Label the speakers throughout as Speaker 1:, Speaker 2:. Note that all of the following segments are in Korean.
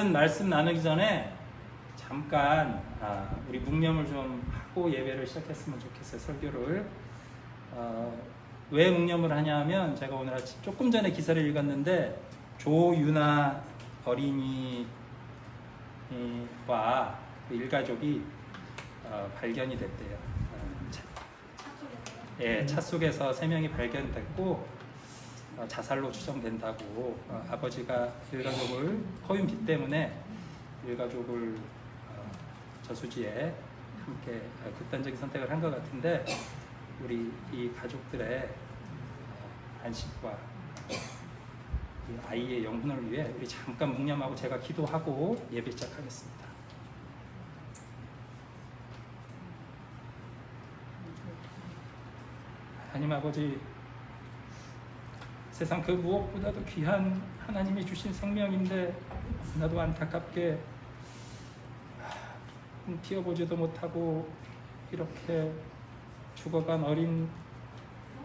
Speaker 1: 많은 말씀 나누기 전에 잠깐 우리 묵념을 좀 하고 예배를 시작했으면 좋겠어요. 설교를. 왜 묵념을 하냐 하면 제가 오늘 아침 조금 전에 기사를 읽었는데 조유나 어린이와 그 일가족이 발견이 됐대요. 차 속에서 3명이 발견됐고 자살로 추정된다고. 아버지가 일가족을 코윈비 때문에 일가족을 저수지에 함께 극단적인 선택을 한 것 같은데 우리 이 가족들의 안식과 이 아이의 영혼을 위해 우리 잠깐 묵념하고 제가 기도하고 예배 시작하겠습니다. 하나님 아버지, 세상 그 무엇보다도 귀한 하나님이 주신 생명인데 나도 안타깝게 피어보지도 못하고 이렇게 죽어간 어린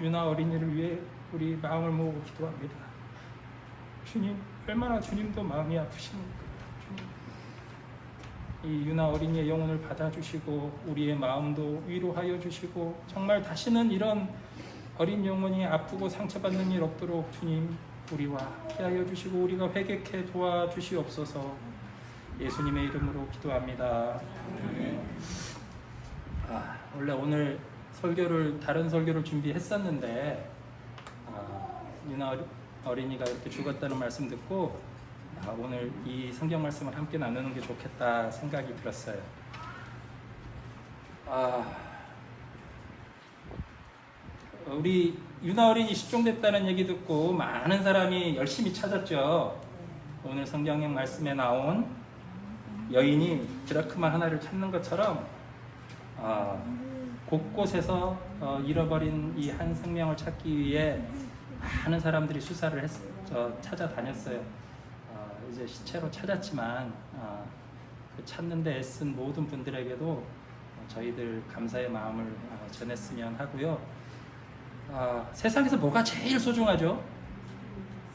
Speaker 1: 유나 어린이를 위해 우리 마음을 모으고 기도합니다. 주님, 얼마나 주님도 마음이 아프십니까? 주님, 이 유나 어린이의 영혼을 받아주시고 우리의 마음도 위로하여 주시고 정말 다시는 이런 어린 영혼이 아프고 상처받는 일 없도록 주님 우리와 함께하여 주시고 우리가 회개케 도와주시옵소서. 예수님의 이름으로 기도합니다. 원래 오늘 다른 설교를 준비했었는데 유나 어린이가 이렇게 죽었다는 말씀 듣고 오늘 이 성경 말씀을 함께 나누는 게 좋겠다 생각이 들었어요. 우리 유나 어린이 실종됐다는 얘기 듣고 많은 사람이 열심히 찾았죠. 오늘 성경 말씀에 나온 여인이 드라크마 하나를 찾는 것처럼 곳곳에서 잃어버린 이 한 생명을 찾기 위해 많은 사람들이 수사를 찾아다녔어요. 이제 시체로 찾았지만 그 찾는 데 애쓴 모든 분들에게도 저희들 감사의 마음을 전했으면 하고요. 세상에서 뭐가 제일 소중하죠?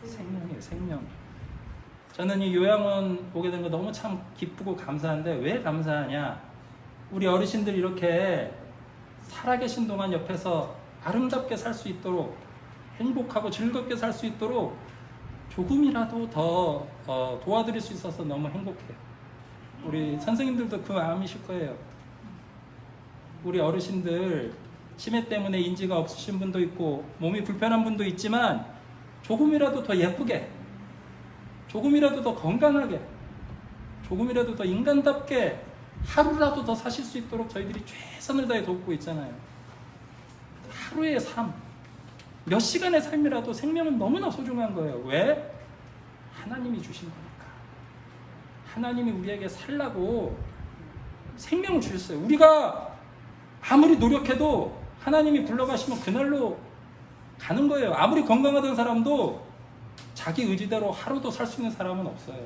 Speaker 1: 생명이에요, 생명. 저는 이 요양원 오게 된 거 너무 참 기쁘고 감사한데 왜 감사하냐? 우리 어르신들 이렇게 살아계신 동안 옆에서 아름답게 살 수 있도록 행복하고 즐겁게 살 수 있도록 조금이라도 더 도와드릴 수 있어서 너무 행복해요. 우리 선생님들도 그 마음이실 거예요. 우리 어르신들 치매 때문에 인지가 없으신 분도 있고 몸이 불편한 분도 있지만 조금이라도 더 예쁘게, 조금이라도 더 건강하게, 조금이라도 더 인간답게 하루라도 더 사실 수 있도록 저희들이 최선을 다해 돕고 있잖아요. 하루의 삶, 몇 시간의 삶이라도 생명은 너무나 소중한 거예요. 왜? 하나님이 주신 거니까. 하나님이 우리에게 살라고 생명을 주셨어요. 우리가 아무리 노력해도 하나님이 불러가시면 그날로 가는 거예요. 아무리 건강하던 사람도 자기 의지대로 하루도 살 수 있는 사람은 없어요.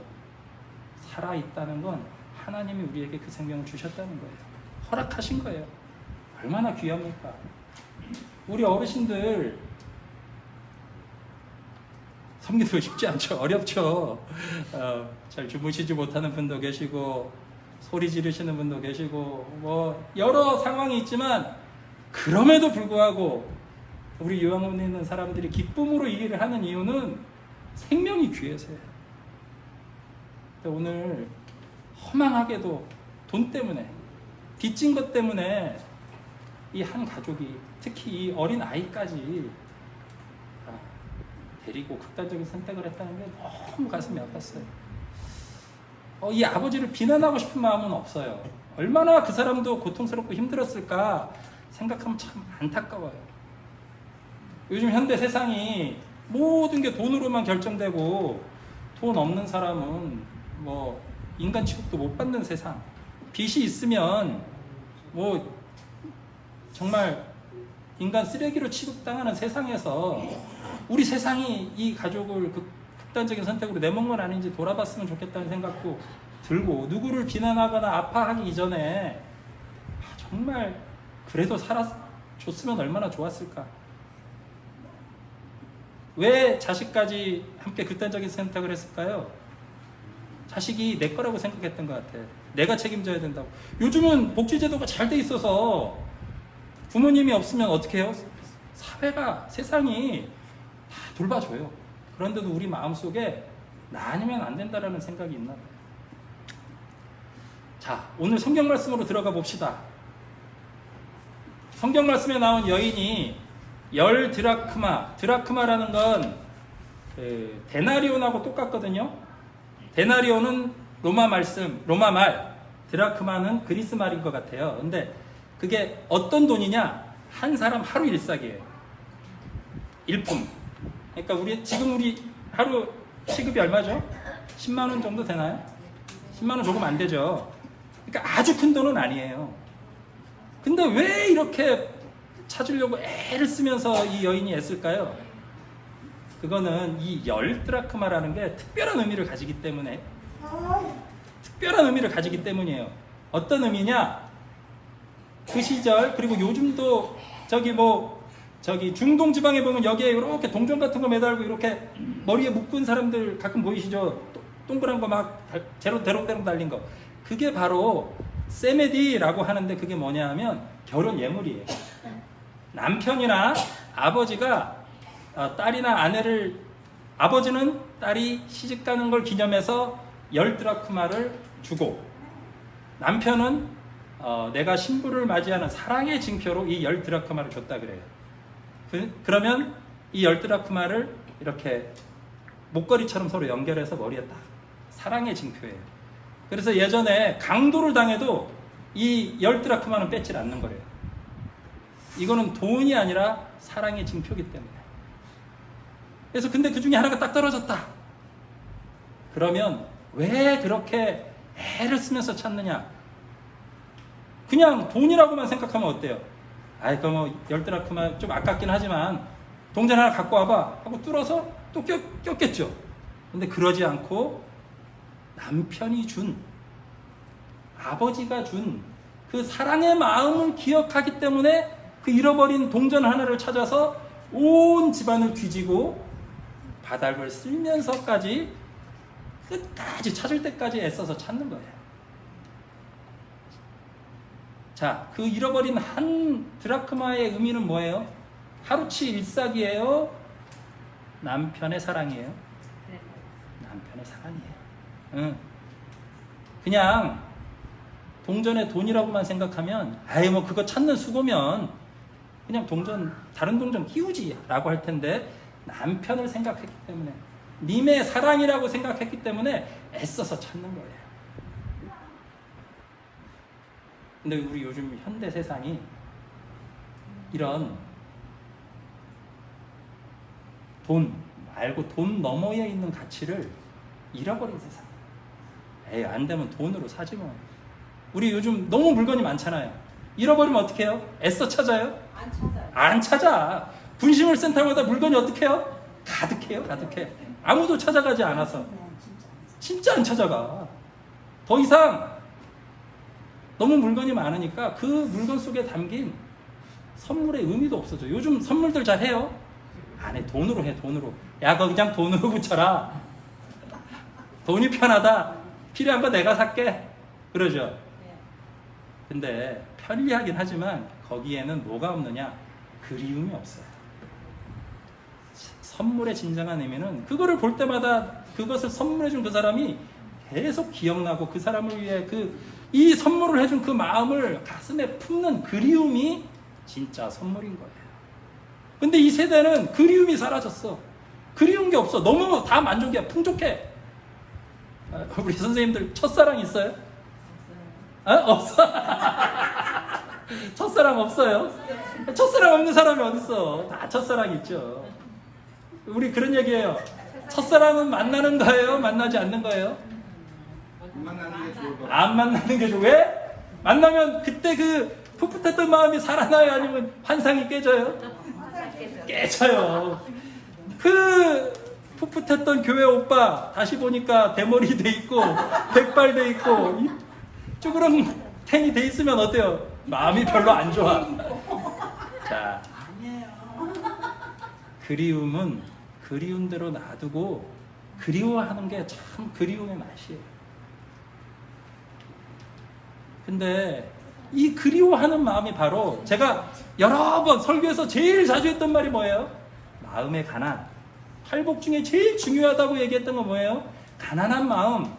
Speaker 1: 살아있다는 건 하나님이 우리에게 그 생명을 주셨다는 거예요. 허락하신 거예요. 얼마나 귀합니까? 우리 어르신들 섬기는 거 쉽지 않죠. 어렵죠. 잘 주무시지 못하는 분도 계시고 소리 지르시는 분도 계시고 뭐 여러 상황이 있지만 그럼에도 불구하고 우리 요양원에 있는 사람들이 기쁨으로 이 일을 하는 이유는 생명이 귀해서요. 오늘 허망하게도 돈 때문에 빚진 것 때문에 이 한 가족이 특히 이 어린 아이까지 데리고 극단적인 선택을 했다는 게 너무 가슴이 아팠어요. 이 아버지를 비난하고 싶은 마음은 없어요. 얼마나 그 사람도 고통스럽고 힘들었을까 생각하면 참 안타까워요. 요즘 현대 세상이 모든 게 돈으로만 결정되고 돈 없는 사람은 뭐 인간 취급도 못 받는 세상, 빚이 있으면 뭐 정말 인간 쓰레기로 취급당하는 세상에서 우리 세상이 이 가족을 극단적인 선택으로 내몬 건 아닌지 돌아봤으면 좋겠다는 생각도 들고, 누구를 비난하거나 아파하기 이전에 정말 그래도 살아줬으면 얼마나 좋았을까. 왜 자식까지 함께 극단적인 선택을 했을까요? 자식이 내 거라고 생각했던 것 같아. 내가 책임져야 된다고. 요즘은 복지제도가 잘 돼 있어서 부모님이 없으면 어떻게 해요? 사회가, 세상이 다 돌봐줘요. 그런데도 우리 마음속에 나 아니면 안 된다라는 생각이 있나 봐요. 자, 오늘 성경 말씀으로 들어가 봅시다. 성경 말씀에 나온 여인이 10드라크마, 드라크마라는 건 데나리온하고 똑같거든요. 데나리온은 로마 말, 드라크마는 그리스 말인 것 같아요. 근데 그게 어떤 돈이냐? 한 사람 하루 일삭이에요. 일품. 그러니까 지금 우리 하루 시급이 얼마죠? 10만 원 정도 되나요? 10만 원 조금 안 되죠. 그러니까 아주 큰 돈은 아니에요. 근데 왜 이렇게 찾으려고 애를 쓰면서 이 여인이 애쓸까요? 그거는 이 10드라크마라는 게 특별한 의미를 가지기 때문에, 특별한 의미를 가지기 때문이에요. 어떤 의미냐? 그 시절, 그리고 요즘도 저기 중동 지방에 보면 여기에 이렇게 동전 같은 거 매달고 이렇게 머리에 묶은 사람들 가끔 보이시죠? 동그란 거 막 대롱대롱 달린 거. 그게 바로 세메디라고 하는데, 그게 뭐냐 하면 결혼 예물이에요. 남편이나 아버지가 딸이나 아내를, 아버지는 딸이 시집 가는 걸 기념해서 10드라크마를 주고, 남편은 내가 신부를 맞이하는 사랑의 징표로 이 10드라크마를 줬다 그래요. 그러면 이 10드라크마를 이렇게 목걸이처럼 서로 연결해서 머리에 딱, 사랑의 징표예요. 그래서 예전에 강도를 당해도 이 10드라크마는 뺏질 않는 거래요. 이거는 돈이 아니라 사랑의 징표이기 때문에. 그래서 근데 그 중에 하나가 딱 떨어졌다. 그러면 왜 그렇게 애를 쓰면서 찾느냐? 그냥 돈이라고만 생각하면 어때요? 아이, 그 뭐 10드라크마 좀 아깝긴 하지만 동전 하나 갖고 와봐 하고 뚫어서 또 꼈겠죠. 근데 그러지 않고 남편이 준, 아버지가 준 그 사랑의 마음을 기억하기 때문에 그 잃어버린 동전 하나를 찾아서 온 집안을 뒤지고 바닥을 쓸면서까지 끝까지 찾을 때까지 애써서 찾는 거예요. 자, 그 잃어버린 한 드라크마의 의미는 뭐예요? 하루치 일삭이에요? 남편의 사랑이에요? 남편의 사랑이에요. 응. 그냥 동전의 돈이라고만 생각하면, 아이 뭐 그거 찾는 수고면 그냥 다른 동전 끼우지 라고 할 텐데, 남편을 생각했기 때문에, 님의 사랑이라고 생각했기 때문에 애써서 찾는 거예요. 근데 우리 요즘 현대 세상이 이런 돈 말고 돈 너머에 있는 가치를 잃어버린 세상. 에이, 안 되면 돈으로 사지 뭐. 우리 요즘 너무 물건이 많잖아요. 잃어버리면 어떻게 해요? 애써 찾아요?
Speaker 2: 안 찾아요.
Speaker 1: 안 찾아. 분식물 센터마다 물건이 어떻게 해요? 가득해요, 가득해. 아무도 찾아가지 않아서. 진짜 안 찾아가. 더 이상 너무 물건이 많으니까 그 물건 속에 담긴 선물의 의미도 없어져. 요즘 선물들 잘 해요? 안 해. 돈으로 해, 돈으로. 야, 거 그냥 돈으로 붙여라. 돈이 편하다. 필요한 거 내가 살게. 그러죠. 근데 편리하긴 하지만 거기에는 뭐가 없느냐? 그리움이 없어요. 선물의 진정한 의미는 그거를 볼 때마다 그것을 선물해준 그 사람이 계속 기억나고, 그 사람을 위해 이 선물을 해준 그 마음을 가슴에 품는 그리움이 진짜 선물인 거예요. 근데 이 세대는 그리움이 사라졌어. 그리운 게 없어. 너무 다 만족이야. 풍족해. 우리 선생님들 첫사랑 있어요? 없어? 첫사랑 없어요? 첫사랑 없는 사람이 어딨어? 다 첫사랑 있죠. 우리 그런 얘기해요. 첫사랑은 만나는 거예요? 만나지 않는 거예요? 안 만나는 게 좋아. 왜? 만나면 그때 그 풋풋했던 마음이 살아나요? 아니면 환상이 깨져요? 깨져요. 그 풋풋했던 교회 오빠 다시 보니까 대머리 돼 있고 백발 돼 있고 쭈그렁탱이 돼 있으면 어때요? 마음이 별로 안 좋아. 자, 그리움은 그리운 대로 놔두고 그리워하는 게 참 그리움의 맛이에요. 근데 이 그리워하는 마음이 바로 제가 여러 번 설교에서 제일 자주 했던 말이 뭐예요? 마음의 가난. 팔복 중에 제일 중요하다고 얘기했던 건 뭐예요? 가난한 마음,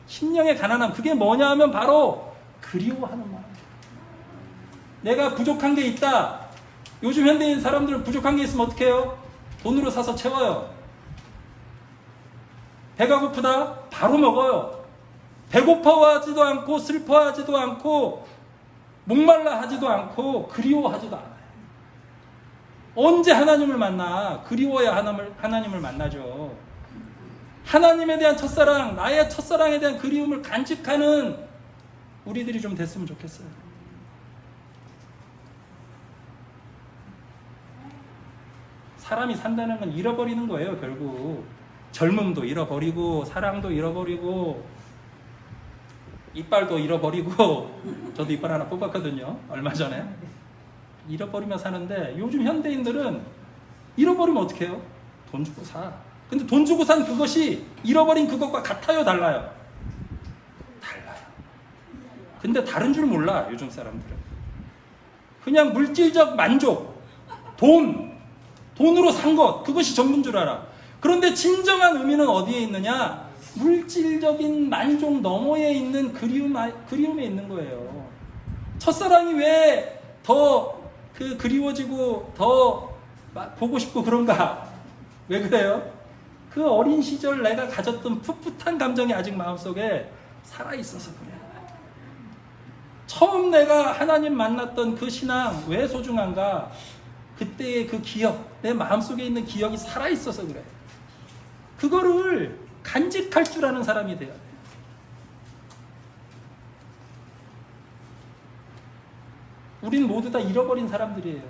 Speaker 1: 심령의 가난함. 그게 뭐냐 하면 바로 그리워하는 마음. 내가 부족한 게 있다. 요즘 현대인 사람들은 부족한 게 있으면 어떻게 해요? 돈으로 사서 채워요. 배가 고프다? 바로 먹어요. 배고파하지도 않고 슬퍼하지도 않고 목말라 하지도 않고 그리워하지도 않아요. 언제 하나님을 만나? 그리워야 하나님을 만나죠. 하나님에 대한 첫사랑, 나의 첫사랑에 대한 그리움을 간직하는 우리들이 좀 됐으면 좋겠어요. 사람이 산다는 건 잃어버리는 거예요, 결국. 젊음도 잃어버리고, 사랑도 잃어버리고, 이빨도 잃어버리고, 저도 이빨 하나 뽑았거든요, 얼마 전에. 잃어버리며 사는데, 요즘 현대인들은 잃어버리면 어떻게 해요? 돈 주고 사. 근데 돈 주고 산 그것이 잃어버린 그것과 같아요, 달라요? 달라요. 근데 다른 줄 몰라, 요즘 사람들은. 그냥 물질적 만족, 돈으로 산 것, 그것이 전부인 줄 알아. 그런데 진정한 의미는 어디에 있느냐? 물질적인 만족 너머에 있는 그리움에 있는 거예요. 첫사랑이 왜 더 그리워지고 더 보고 싶고 그런가? 왜 그래요? 그 어린 시절 내가 가졌던 풋풋한 감정이 아직 마음속에 살아있어서 그래요. 처음 내가 하나님 만났던 그 신앙 왜 소중한가? 그때의 그 기억, 내 마음속에 있는 기억이 살아있어서 그래. 그거를 간직할 줄 아는 사람이 돼야 돼요. 우린 모두 다 잃어버린 사람들이에요.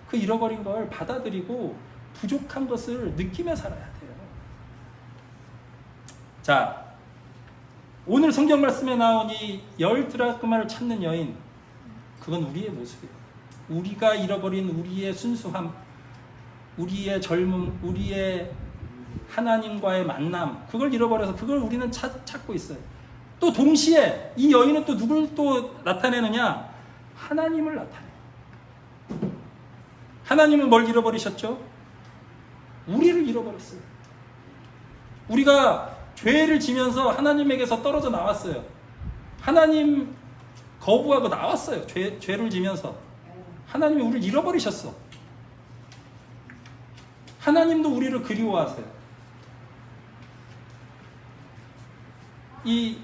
Speaker 1: 그 잃어버린 걸 받아들이고 부족한 것을 느끼며 살아야 돼요. 자, 오늘 성경 말씀에 나온 이 10드라크마를 찾는 여인, 그건 우리의 모습이에요. 우리가 잃어버린 우리의 순수함, 우리의 젊음, 우리의 하나님과의 만남, 그걸 잃어버려서 그걸 우리는 찾고 있어요. 또 동시에 이 여인은 또 누굴 또 나타내느냐? 하나님을 나타내요. 하나님은 뭘 잃어버리셨죠? 우리를 잃어버렸어요. 우리가 죄를 지면서 하나님에게서 떨어져 나왔어요. 하나님 거부하고 나왔어요. 죄를 지면서. 하나님이 우리를 잃어버리셨어. 하나님도 우리를 그리워하세요. 이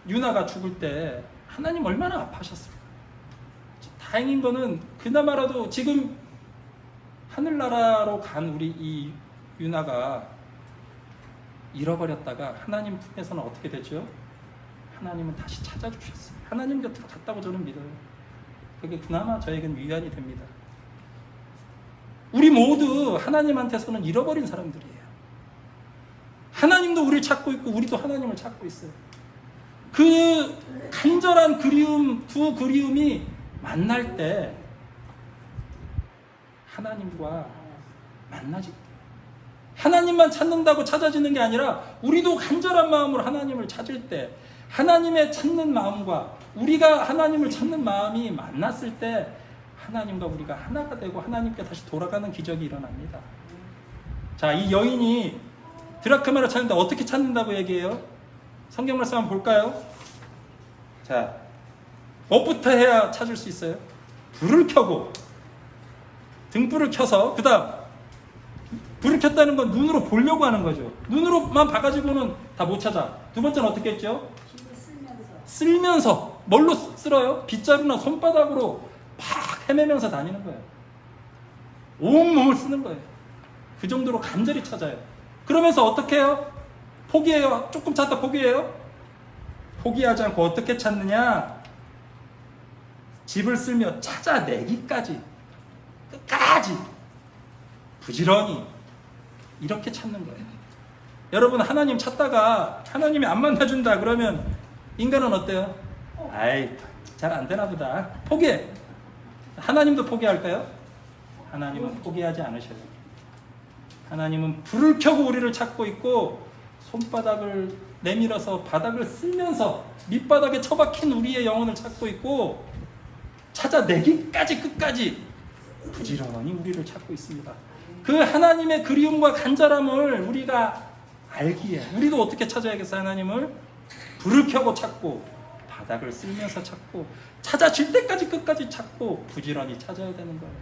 Speaker 1: 유나가 죽을 때 하나님 얼마나 아파하셨을까? 다행인 거는 그나마라도 지금 하늘나라로 간 우리 이 유나가 잃어버렸다가 하나님 품에서는 어떻게 되죠? 하나님은 다시 찾아주셨어요. 하나님 곁으로 갔다고 저는 믿어요. 그게 그나마 저에겐 위안이 됩니다. 우리 모두 하나님한테서는 잃어버린 사람들이에요. 하나님도 우리를 찾고 있고 우리도 하나님을 찾고 있어요. 그 간절한 그리움, 두 그리움이 만날 때 하나님과 만나지. 하나님만 찾는다고 찾아지는 게 아니라 우리도 간절한 마음으로 하나님을 찾을 때 하나님의 찾는 마음과 우리가 하나님을 찾는 마음이 만났을 때 하나님과 우리가 하나가 되고 하나님께 다시 돌아가는 기적이 일어납니다. 자, 이 여인이 드라크마를 찾는데 어떻게 찾는다고 얘기해요? 성경 말씀 한번 볼까요? 자, 뭐부터 해야 찾을 수 있어요? 불을 켜고 등불을 켜서 그 다음 불을 켰다는 건 눈으로 보려고 하는 거죠. 눈으로만 봐가지고는 다 못 찾아. 두 번째는 어떻게 했죠? 쓸면서. 뭘로 쓸어요? 빗자루나 손바닥으로 팍 헤매면서 다니는 거예요. 온몸을 쓰는 거예요. 그 정도로 간절히 찾아요. 그러면서 어떻게 해요? 포기해요. 조금 찾다 포기해요. 포기하지 않고 어떻게 찾느냐? 집을 쓸며 찾아내기까지, 끝까지 부지런히 이렇게 찾는 거예요. 여러분, 하나님 찾다가 하나님이 안 만나준다 그러면 인간은 어때요? 아이, 잘 안 되나 보다. 포기해. 하나님도 포기할까요? 하나님은 포기하지 않으셔요. 하나님은 불을 켜고 우리를 찾고 있고 손바닥을 내밀어서 바닥을 쓸면서 밑바닥에 처박힌 우리의 영혼을 찾고 있고, 찾아내기까지 끝까지 부지런히 우리를 찾고 있습니다. 그 하나님의 그리움과 간절함을 우리가 알기에 우리도 어떻게 찾아야겠어요? 하나님을 불을 켜고 찾고 바닥을 쓸면서 찾고 찾아질 때까지 끝까지 찾고 부지런히 찾아야 되는 거예요.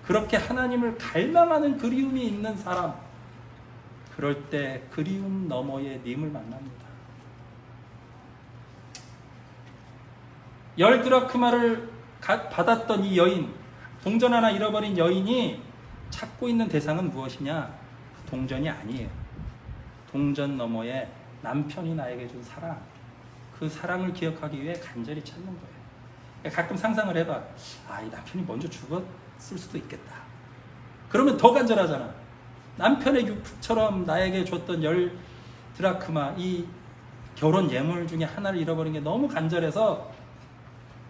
Speaker 1: 그렇게 하나님을 갈망하는 그리움이 있는 사람, 그럴 때 그리움 너머의 님을 만납니다. 10드라크마를 받았던 이 여인, 동전 하나 잃어버린 여인이 찾고 있는 대상은 무엇이냐? 동전이 아니에요. 동전 너머에 남편이 나에게 준 사랑, 그 사랑을 기억하기 위해 간절히 찾는 거예요. 가끔 상상을 해봐. 이 남편이 먼저 죽었을 수도 있겠다. 그러면 더 간절하잖아. 남편의 유품처럼 나에게 줬던 10드라크마, 이 결혼 예물 중에 하나를 잃어버린 게 너무 간절해서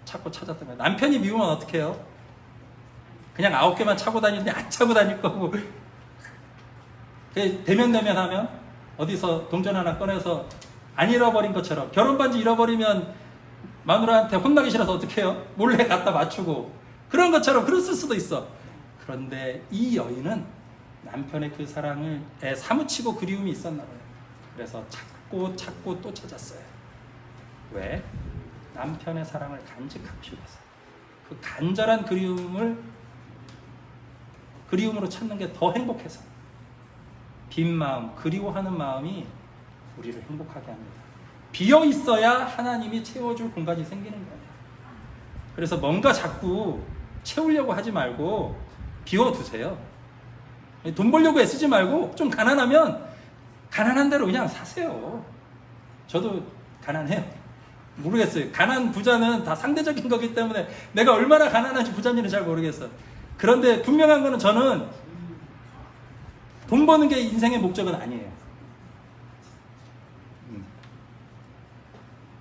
Speaker 1: 찾고 찾았던 거예요. 남편이 미우면 어떻게 해요? 그냥 9개만 차고 다니는데 안 차고 다닐 거고, 대면하면 어디서 동전 하나 꺼내서 안 잃어버린 것처럼, 결혼 반지 잃어버리면 마누라한테 혼나기 싫어서 어떻게 해요? 몰래 갖다 맞추고, 그런 것처럼 그랬을 수도 있어. 그런데 이 여인은 남편의 그 사랑을 사무치고 그리움이 있었나 봐요. 그래서 찾고 또 찾았어요. 왜? 남편의 사랑을 간직하고 싶어서. 그 간절한 그리움으로 찾는 게 더 행복해서. 빈 마음, 그리워하는 마음이 우리를 행복하게 합니다. 비어 있어야 하나님이 채워줄 공간이 생기는 거예요. 그래서 뭔가 자꾸 채우려고 하지 말고 비워두세요. 돈 벌려고 애쓰지 말고 좀 가난하면 가난한 대로 그냥 사세요. 저도 가난해요. 모르겠어요. 가난 부자는 다 상대적인 거기 때문에 내가 얼마나 가난한지 부자인지는 잘 모르겠어. 그런데 분명한 거는 저는 돈 버는 게 인생의 목적은 아니에요.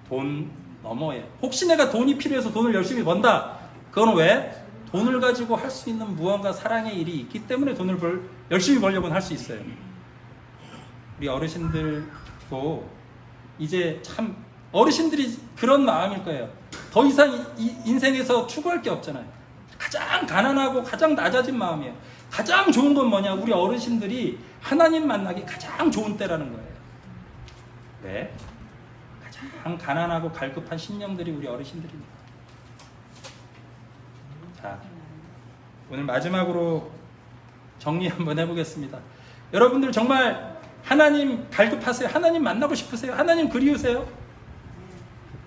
Speaker 1: 돈 넘어에 혹시 내가 돈이 필요해서 돈을 열심히 번다. 그건 왜? 돈을 가지고 할 수 있는 무언가 사랑의 일이 있기 때문에 돈을 열심히 벌려고는 할 수 있어요. 우리 어르신들도 이제 참 어르신들이 그런 마음일 거예요. 더 이상 인생에서 추구할 게 없잖아요. 가장 가난하고 가장 낮아진 마음이에요. 가장 좋은 건 뭐냐? 우리 어르신들이 하나님 만나기 가장 좋은 때라는 거예요. 네? 가장 가난하고 갈급한 심령들이 우리 어르신들입니다. 자, 오늘 마지막으로 정리 한번 해보겠습니다. 여러분들 정말 하나님 갈급하세요? 하나님 만나고 싶으세요? 하나님 그리우세요?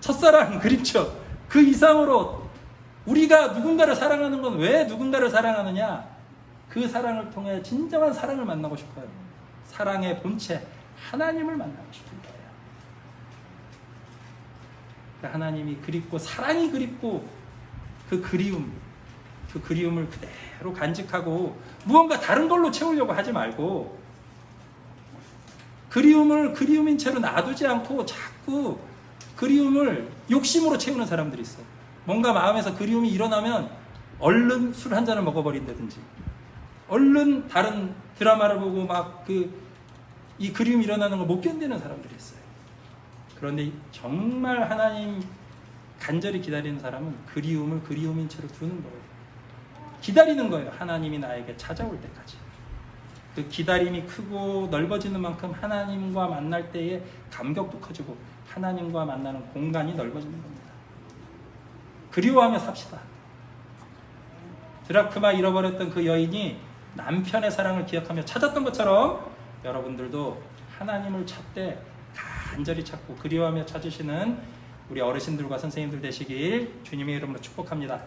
Speaker 1: 첫사랑 그립죠? 그 이상으로 우리가 누군가를 사랑하는 건 왜 누군가를 사랑하느냐? 그 사랑을 통해 진정한 사랑을 만나고 싶어요. 사랑의 본체 하나님을 만나고 싶은 거예요. 하나님이 그립고 사랑이 그립고 그 그리움을 그대로 간직하고 무언가 다른 걸로 채우려고 하지 말고 그리움을 그리움인 채로 놔두지 않고 자꾸 그리움을 욕심으로 채우는 사람들이 있어요. 뭔가 마음에서 그리움이 일어나면 얼른 술 한 잔을 먹어버린다든지 얼른 다른 드라마를 보고 막 이 그리움이 일어나는 걸 못 견디는 사람들이 있어요. 그런데 정말 하나님 간절히 기다리는 사람은 그리움을 그리움인 채로 두는 거예요. 기다리는 거예요. 하나님이 나에게 찾아올 때까지. 그 기다림이 크고 넓어지는 만큼 하나님과 만날 때의 감격도 커지고 하나님과 만나는 공간이 넓어지는 겁니다. 그리워하며 삽시다. 드라크마 잃어버렸던 그 여인이 남편의 사랑을 기억하며 찾았던 것처럼 여러분들도 하나님을 찾되 간절히 찾고 그리워하며 찾으시는 우리 어르신들과 선생님들 되시길 주님의 이름으로 축복합니다.